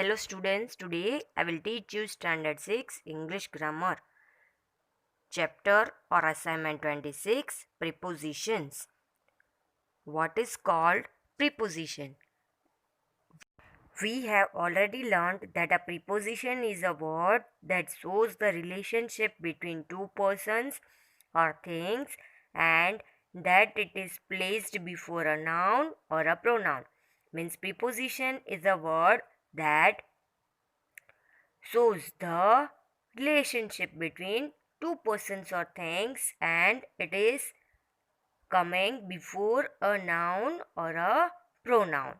Hello students, today I will teach you Standard 6 English Grammar Chapter or Assignment 26 Prepositions. What is called preposition? We have already learned that a preposition is a word that shows the relationship between two persons or things and that it is placed before a noun or a pronoun. Means preposition is a word that shows the relationship between two persons or things and it is coming before a noun or a pronoun.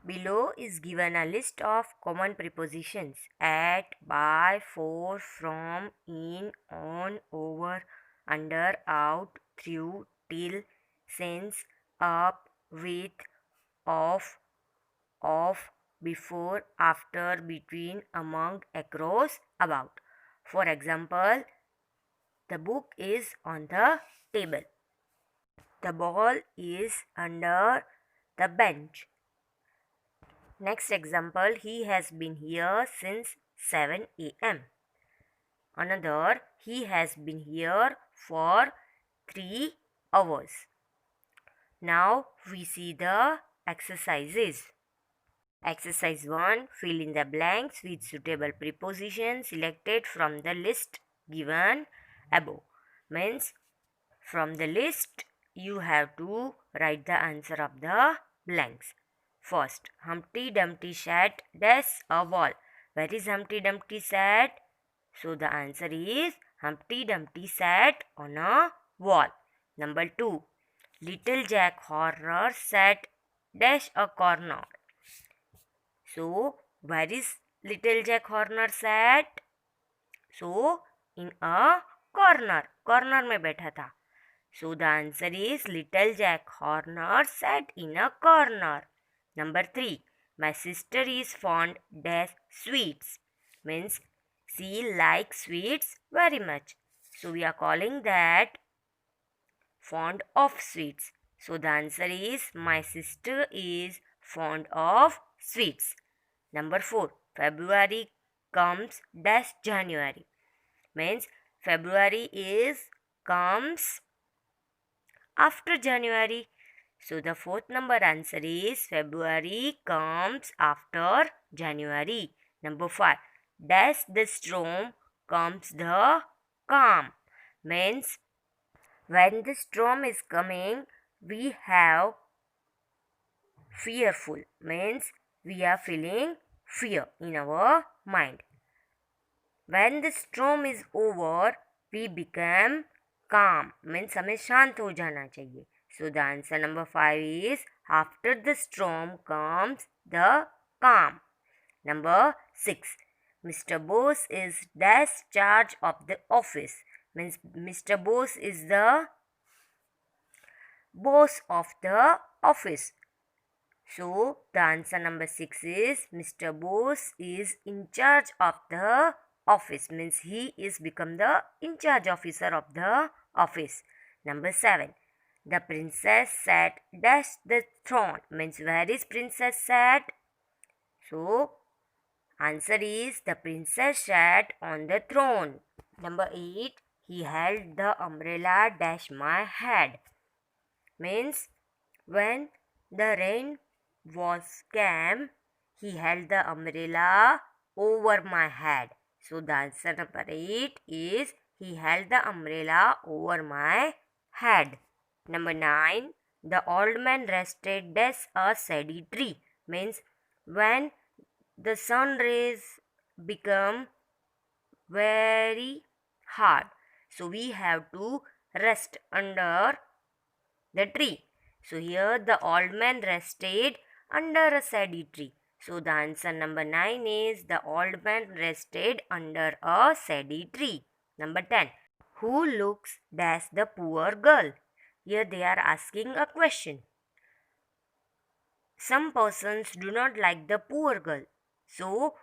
Below is given a list of common prepositions: at, by, for, from, in, on, over, under, out, through, till, since, up, with, of, before, after, between, among, across, about. For example, the book is on the table. The ball is under the bench. Next example, he has been here since 7 a.m. Another, he has been here for 3 hours. Now we see the exercises. Exercise 1. Fill in the blanks with suitable prepositions selected from the list given above. Means from the list you have to write the answer of the blanks. First, Humpty Dumpty sat dash a wall. Where is Humpty Dumpty sat? So the answer is Humpty Dumpty sat on a wall. Number 2. Little Jack Horner sat dash a corner. So, where is Little Jack Horner sat? So, in a corner. Corner में बैठा था. So, the answer is Little Jack Horner sat in a corner. Number 3. My sister is fond dash sweets. Means she likes sweets very much. So, we are calling that fond of sweets. So, the answer is my sister is fond of sweets. Number 4. February comes dash January. Means February comes after January. So the fourth number answer is February comes after January. Number 5. Dash the storm comes the calm. Means when the storm is coming, we have fearful. Means we are feeling fear in our mind. When the storm is over, we become calm. Means हमें शांत हो जाना चाहिए. So the answer number 5 is after the storm comes the calm. Number 6. Mr. Bose is dash charge of the office. Means Mr. Bose is the boss of the office. So the answer number 6 is Mr. Bose is in charge of the office. Means he is become the in charge officer of the office. Number 7. The princess sat dash the throne. Means where is princess sat? So answer is the princess sat on the throne. Number 8. He held the umbrella dash my head. Means when the rain was came, he held the umbrella over my head. So the answer number 8 is he held the umbrella over my head. Number 9. The old man rested dash a shady tree. Means when the sun rays become very hard, so we have to rest under the tree. So here the old man rested under a shady tree. So the answer number 9 is the old man rested under a shady tree. Number 10. Who looks dash the poor girl? Here they are asking a question. Some persons do not like the poor girl. So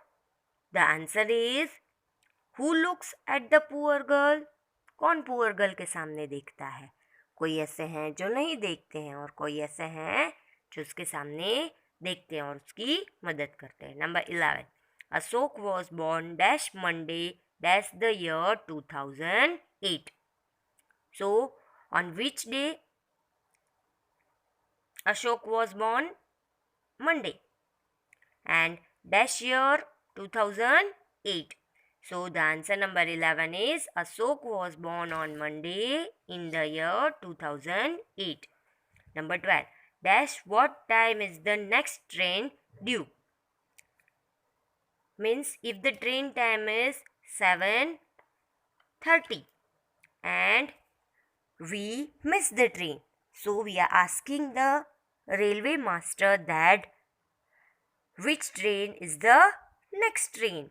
the answer is who looks at the poor girl? कौन poor girl के सामने देखता है? कोई ऐसे हैं जो नहीं देखते हैं और कोई ऐसे हैं जो उसके सामने देखते हैं और उसकी मदद करते हैं. Number 11. Ashok was born dash Monday dash the year 2008. So, on which day Ashok was born? Monday. And dash year 2008. So the answer number 11 is Ashok was born on Monday in the year 2008. Number 12. Dash what time is the next train due? Means if the train time is 7:30 and we miss the train. So we are asking the railway master that which train is the next train.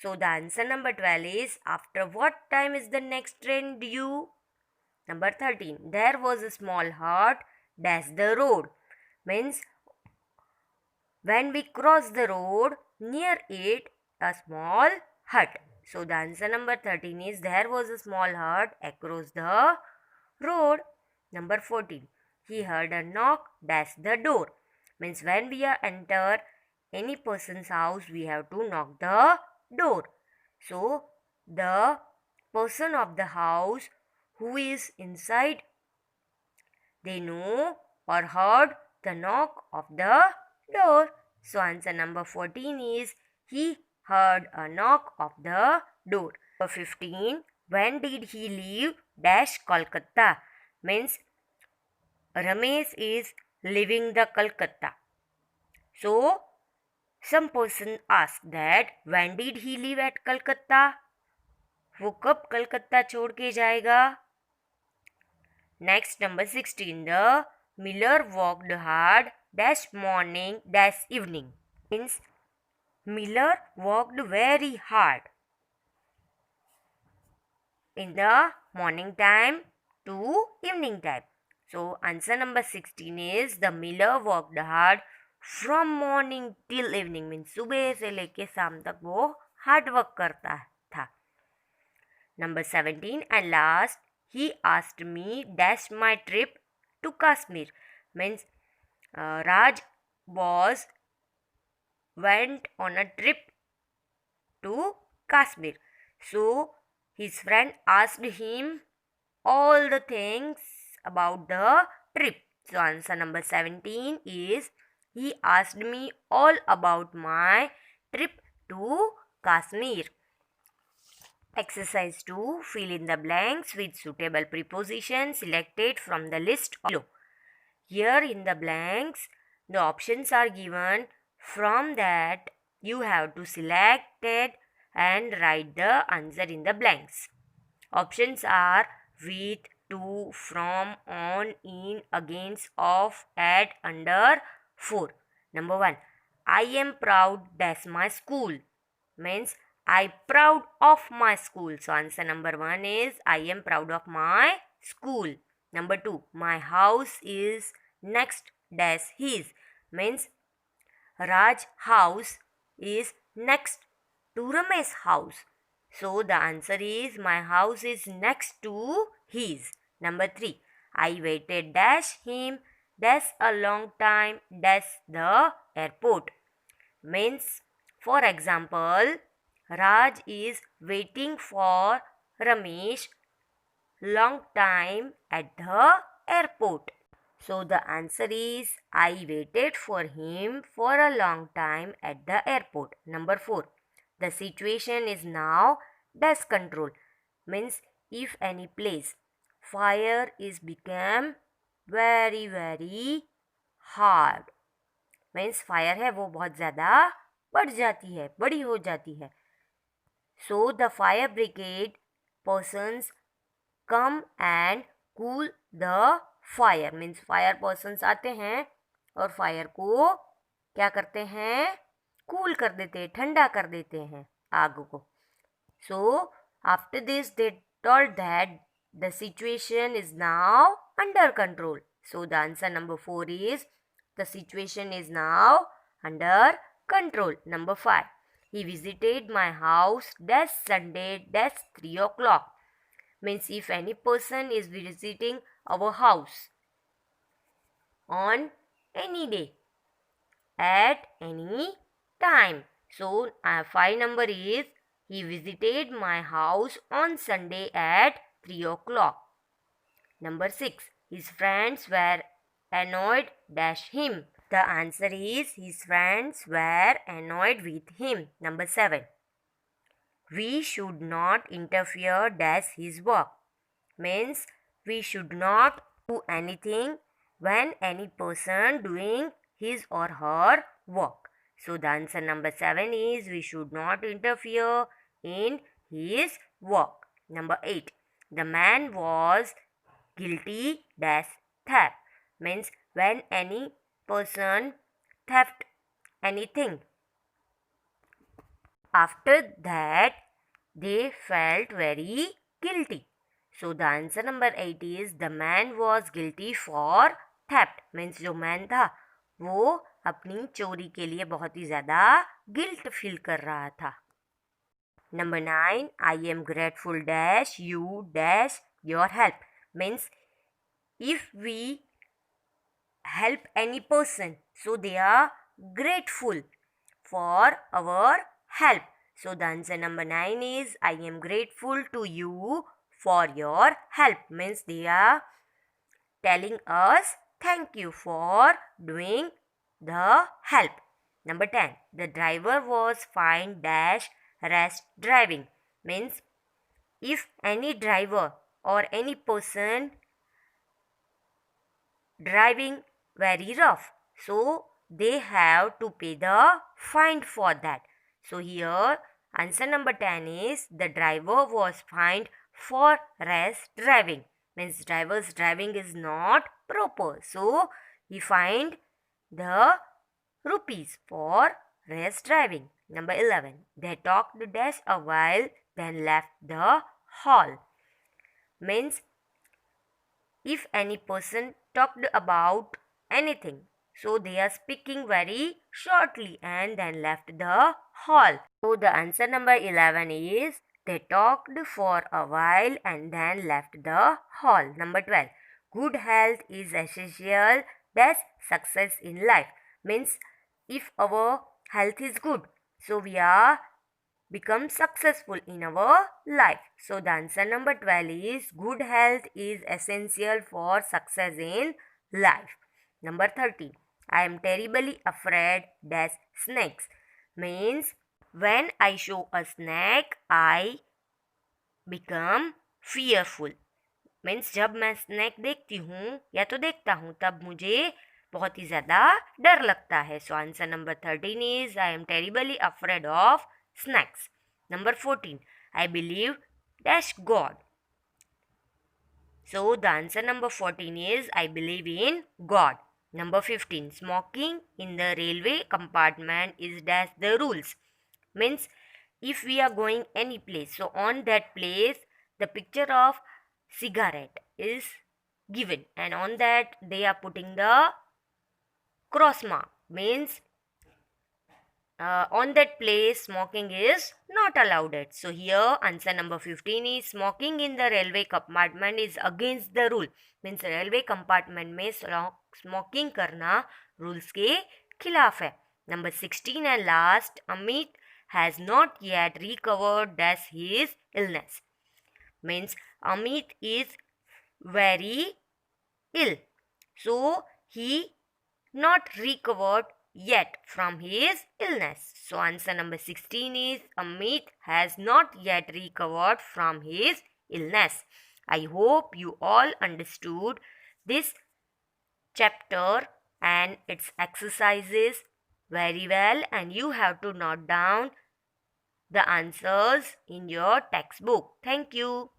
So the answer number 12 is after what time is the next train due? Number 13. There was a small hut dash the road. Means when we cross the road, near it a small hut. So the answer number 13 is there was a small hut across the road. Number 14. He heard a knock dash the door. Means when we are enter any person's house, we have to knock the door. So the person of the house who is inside, they know or heard the knock of the door. So answer number 14 is he heard a knock of the door. Number 15. When did he leave dash Kolkata? Means Ramesh is leaving the Kolkata. So some person asked that when did he leave at Kolkata? वो कब कलकत्ता छोड़ के जाएगा? Next, number 16. The miller worked hard dash morning dash evening. Means miller worked very hard in the morning time to evening time. So answer number 16 is the miller worked hard from morning till evening. Means सुबह से लेके शाम तक वो hard work करता था. Number 17 and last, he asked me dash my trip to Kashmir. Means Raj went on a trip to Kashmir. So his friend asked him all the things about the trip. So answer number 17 is he asked me all about my trip to Kashmir. Exercise 2. Fill in the blanks with suitable prepositions selected from the list below. Here in the blanks, the options are given. From that, you have to select it and write the answer in the blanks. Options are with, to, from, on, in, against, of, at, under, for. Number 1. I am proud dash my school. Means I proud of my school. So answer number 1 is I am proud of my school. Number 2. My house is next dash his. Means Raj's house is next to Ramesh's house. So the answer is my house is next to his. Number 3. I waited dash him dash a long time dash the airport. Means for example, Raj is waiting for Ramesh long time at the airport. So the answer is I waited for him for a long time at the airport. Number 4. The situation is now dash control. Means if any place fire is become very hard. Means fire है वो बहुत ज़्यादा बढ़ जाती है, बड़ी हो जाती है. So the fire brigade persons come and cool the fire. Means fire persons आते हैं और फायर को क्या करते हैं? कूल कर देते हैं, ठंडा कर देते हैं आग को. So after this they told that the situation is now under control. So the answer number 4 is the situation is now under control. Number 5. He visited my house dash Sunday dash 3 o'clock. Means if any person is visiting our house on any day at any time. So 5 number is he visited my house on Sunday at 3 o'clock. Number 6. His friends were annoyed dash him. The answer is his friends were annoyed with him. Number 7. We should not interfere dash his work. Means we should not do anything when any person doing his or her work. So the answer number 7 is we should not interfere in his work. Number 8. The man was guilty dash theft. Means when any person theft anything. After that they felt very guilty. So the answer number 8 is the man was guilty for theft. Means जो man था वो अपनी चोरी के लिए बहुत ही ज़्यादा guilt feel कर रहा था. Number 9. I am grateful dash you dash your help. Means if we help any person, so they are grateful for our help. So the answer number 9 is I am grateful to you for your help. Means they are telling us thank you for doing the help. Number 10. The driver was fined dash rash driving. Means if any driver or any person driving very rough, so they have to pay the fine for that. So here answer number 10 is the driver was fined for rash driving. Means driver's driving is not proper, so he fined the rupees for rash driving. Number 11. They talked dash a while then left the hall. Means if any person talked about anything, so they are speaking very shortly and then left the hall. So the answer number 11 is they talked for a while and then left the hall. Number 12. Good health is essential dash success in life. Means if our health is good, so we are become successful in our life. So the answer number 12 is good health is essential for success in life. Number 13. I am terribly afraid dash snakes. Means when I show a snake, I become fearful. Means जब मैं snack देखती हूँ या तो देखता हूँ तब मुझे बहुत ही ज़्यादा डर लगता है. So answer number 13 is I am terribly afraid of snakes. Number 14. I believe dash God. So the answer number 14 is I believe in God. Number 15. Smoking in the railway compartment is dash the rules. Means if we are going any place, so on that place the picture of cigarette is given and on that they are putting the cross mark. Means on that place smoking is not allowed. So here answer number 15 is smoking in the railway compartment is against the rule. Means railway compartment में smoking करना rules के खिलाफ है. Number 16 and last, Amit has not yet recovered dash his illness. Means Amit is very ill, so he not recovered yet from his illness. So answer number 16 is Amit has not yet recovered from his illness. I hope you all understood this chapter and its exercises very well, and you have to note down the answers in your textbook. Thank you.